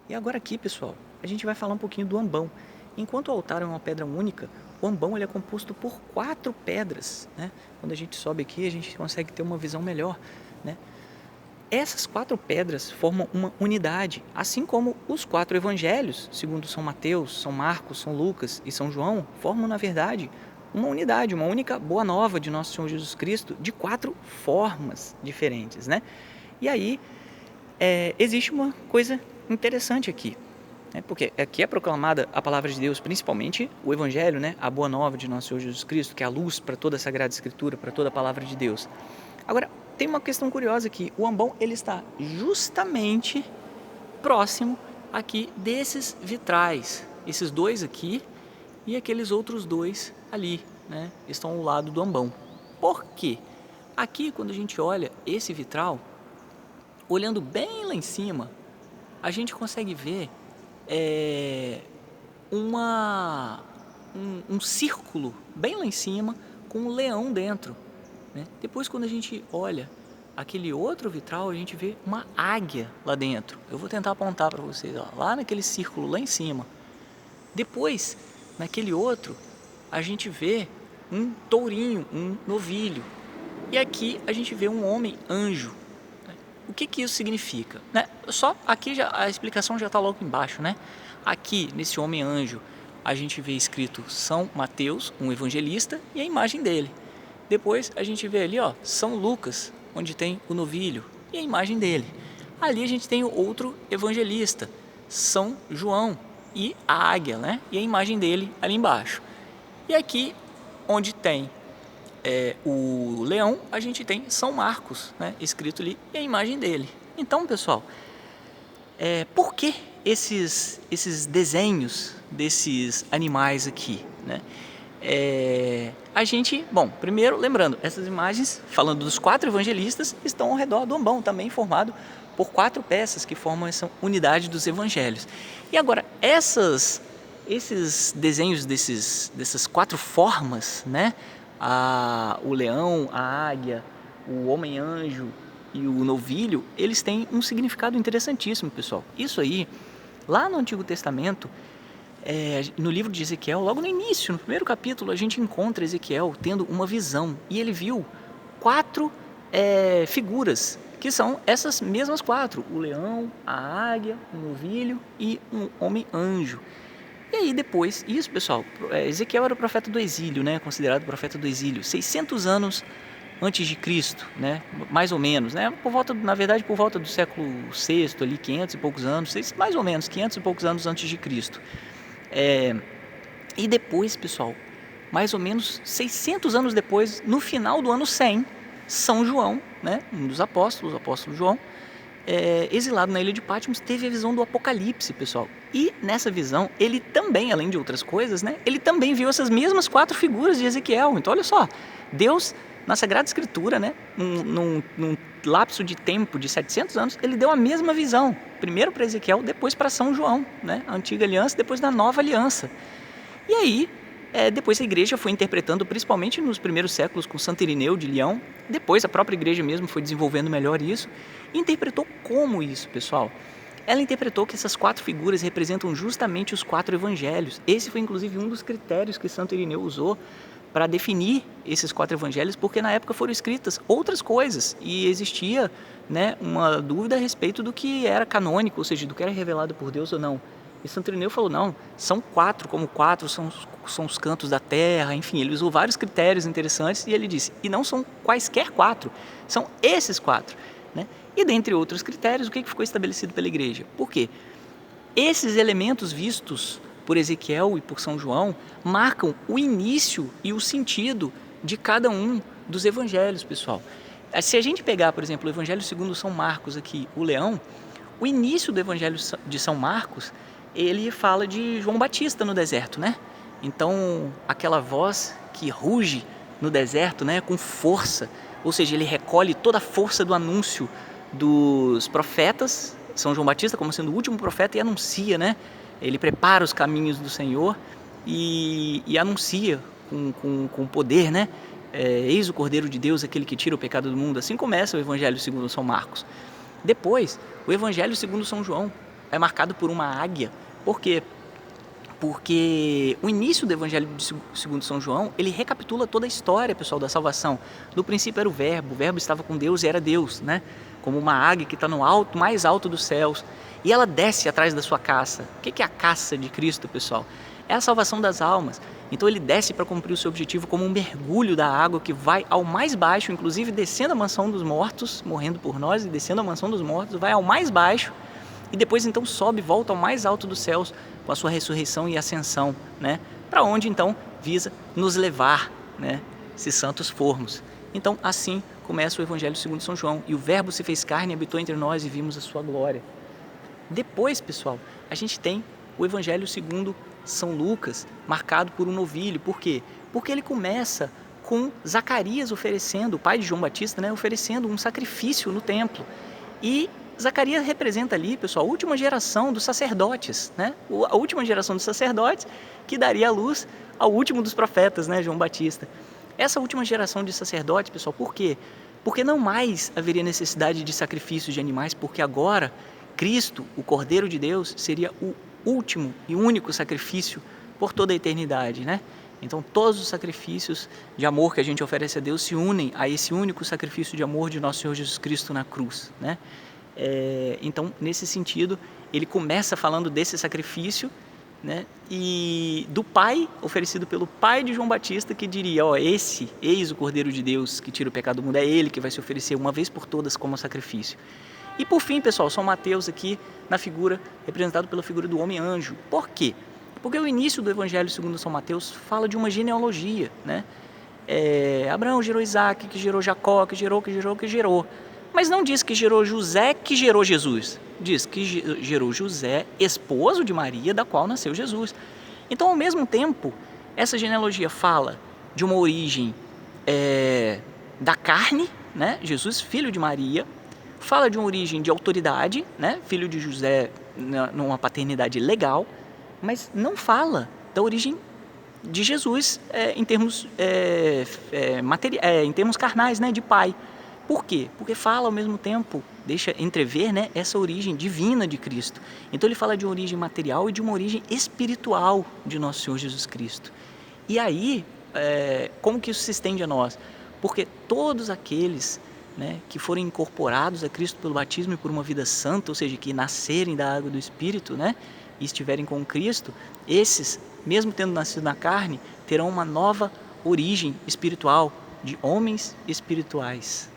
E agora aqui, pessoal, a gente vai falar um pouquinho do ambão. Enquanto o altar é uma pedra única, o ambão ele é composto por 4 pedras, né? Quando a gente sobe aqui, a gente consegue ter uma visão melhor, né? Essas 4 pedras formam uma unidade, assim como os 4 evangelhos, segundo São Mateus, São Marcos, São Lucas e São João, formam, na verdade, uma unidade, uma única boa nova de nosso Senhor Jesus Cristo, de 4 formas diferentes, né? E aí, existe uma coisa interessante aqui, né? Porque aqui é proclamada a palavra de Deus, principalmente o Evangelho, né? A boa nova de nosso Senhor Jesus Cristo, que é a luz para toda a Sagrada Escritura, para toda a palavra de Deus. Agora, tem uma questão curiosa aqui. O ambão ele está justamente próximo aqui desses vitrais. Esses 2 aqui e aqueles outros 2 ali, né? Estão ao lado do ambão. Por quê? Aqui, quando a gente olha esse vitral, olhando bem lá em cima, a gente consegue ver um círculo bem lá em cima com um leão dentro, né? Depois, quando a gente olha aquele outro vitral, a gente vê uma águia lá dentro. Eu vou tentar apontar para vocês, ó, lá naquele círculo lá em cima. Depois, naquele outro, a gente vê um tourinho, um novilho. E aqui a gente vê um homem-anjo. O que isso significa? Né? Só aqui já, a explicação já está logo embaixo, né? Aqui, nesse homem-anjo, a gente vê escrito São Mateus, um evangelista, e a imagem dele. Depois a gente vê ali, ó, São Lucas, onde tem o novilho, e a imagem dele. Ali a gente tem o outro evangelista, São João, e a águia, né? E a imagem dele ali embaixo. E aqui, onde tem o leão, a gente tem São Marcos, né, escrito ali, e a imagem dele. Então, pessoal, por que esses desenhos desses animais aqui, né? A gente, bom, primeiro, lembrando, essas imagens, falando dos 4 evangelistas, estão ao redor do ambão, também formado por 4 peças que formam essa unidade dos evangelhos. E agora, esses desenhos dessas 4 formas, né? O leão, a águia, o homem-anjo e o novilho, eles têm um significado interessantíssimo, pessoal. Isso aí, lá no Antigo Testamento, no livro de Ezequiel, logo no início, no primeiro capítulo, a gente encontra Ezequiel tendo uma visão e ele viu 4 figuras, que são essas mesmas 4, o leão, a águia, o novilho e um homem-anjo. E aí depois, isso pessoal, Ezequiel era o profeta do exílio, né, considerado o profeta do exílio, 600 anos antes de Cristo, né, mais ou menos, né, na verdade por volta do século VI, ali, 500 e poucos anos, mais ou menos, 500 e poucos anos antes de Cristo. E depois, pessoal, mais ou menos 600 anos depois, no final do ano 100, São João, né, um dos apóstolos, o apóstolo João, exilado na ilha de Patmos, teve a visão do Apocalipse, pessoal. E nessa visão, ele também, além de outras coisas, né, ele também viu essas mesmas 4 figuras de Ezequiel. Então, olha só, Deus, na Sagrada Escritura, né, num lapso de tempo de 700 anos, ele deu a mesma visão. Primeiro para Ezequiel, depois para São João, né, a Antiga Aliança, depois da Nova Aliança. E aí, depois a igreja foi interpretando, principalmente nos primeiros séculos, com Santo Irineu de Leão. Depois a própria igreja mesmo foi desenvolvendo melhor isso. E interpretou como isso, pessoal? Ela interpretou que essas 4 figuras representam justamente os 4 evangelhos. Esse foi inclusive um dos critérios que Santo Irineu usou para definir esses 4 evangelhos, porque na época foram escritas outras coisas e existia, né, uma dúvida a respeito do que era canônico, ou seja, do que era revelado por Deus ou não. E Santo Irineu falou, não, são 4, como 4 são os cantos da terra, enfim, ele usou vários critérios interessantes e ele disse, e não são quaisquer 4, são esses 4, né? E dentre outros critérios, o que ficou estabelecido pela igreja? Por quê? Esses elementos vistos por Ezequiel e por São João marcam o início e o sentido de cada um dos evangelhos, pessoal. Se a gente pegar, por exemplo, o Evangelho segundo São Marcos aqui, o leão, o início do Evangelho de São Marcos, ele fala de João Batista no deserto, né? Então, aquela voz que ruge no deserto, né, com força, ou seja, ele recolhe toda a força do anúncio dos profetas, São João Batista como sendo o último profeta, e anuncia, né? Ele prepara os caminhos do Senhor e anuncia com poder, né? Eis o Cordeiro de Deus, aquele que tira o pecado do mundo. Assim começa o Evangelho segundo São Marcos. Depois, o Evangelho segundo São João. é marcado por uma águia. Por quê? Porque o início do Evangelho segundo São João, ele recapitula toda a história, pessoal, da salvação. No princípio era o Verbo estava com Deus e era Deus, né? Como uma águia que está no alto, mais alto dos céus. E ela desce atrás da sua caça. O que é a caça de Cristo, pessoal? É a salvação das almas. Então ele desce para cumprir o seu objetivo como um mergulho da água que vai ao mais baixo, inclusive descendo a mansão dos mortos, morrendo por nós, e descendo a mansão dos mortos, vai ao mais baixo, e depois então sobe e volta ao mais alto dos céus com a sua ressurreição e ascensão, né? Para onde então visa nos levar, né? Se santos formos. Então assim começa o Evangelho segundo São João. E o Verbo se fez carne e habitou entre nós e vimos a sua glória. Depois, pessoal, a gente tem o Evangelho segundo São Lucas, marcado por um novilho. Por quê? Porque ele começa com Zacarias oferecendo, o pai de João Batista, né, oferecendo um sacrifício no templo. E Zacarias representa ali, pessoal, a última geração dos sacerdotes, né? A última geração dos sacerdotes que daria a luz ao último dos profetas, né, João Batista. Essa última geração de sacerdotes, pessoal, por quê? Porque não mais haveria necessidade de sacrifícios de animais, porque agora Cristo, o Cordeiro de Deus, seria o último e único sacrifício por toda a eternidade, né? Então todos os sacrifícios de amor que a gente oferece a Deus se unem a esse único sacrifício de amor de nosso Senhor Jesus Cristo na cruz, né? Então, nesse sentido, ele começa falando desse sacrifício, né? E do Pai, oferecido pelo Pai de João Batista, que diria, ó, eis o Cordeiro de Deus que tira o pecado do mundo, é ele que vai se oferecer uma vez por todas como sacrifício. E por fim, pessoal, São Mateus aqui na figura, representado pela figura do homem-anjo. Por quê? Porque o início do Evangelho segundo São Mateus fala de uma genealogia, né? Abraão gerou Isaac, que gerou Jacó, que gerou. Mas não diz que gerou José, que gerou Jesus. Diz que gerou José, esposo de Maria, da qual nasceu Jesus. Então, ao mesmo tempo, essa genealogia fala de uma origem da carne, né? Jesus, filho de Maria, fala de uma origem de autoridade, né? Filho de José numa paternidade legal, mas não fala da origem de Jesus em termos em termos carnais, né? De pai. Por quê? Porque fala ao mesmo tempo, deixa entrever, né, essa origem divina de Cristo. Então ele fala de uma origem material e de uma origem espiritual de nosso Senhor Jesus Cristo. E aí, como que isso se estende a nós? Porque todos aqueles, né, que forem incorporados a Cristo pelo batismo e por uma vida santa, ou seja, que nascerem da água do Espírito, né, e estiverem com Cristo, esses, mesmo tendo nascido na carne, terão uma nova origem espiritual, de homens espirituais.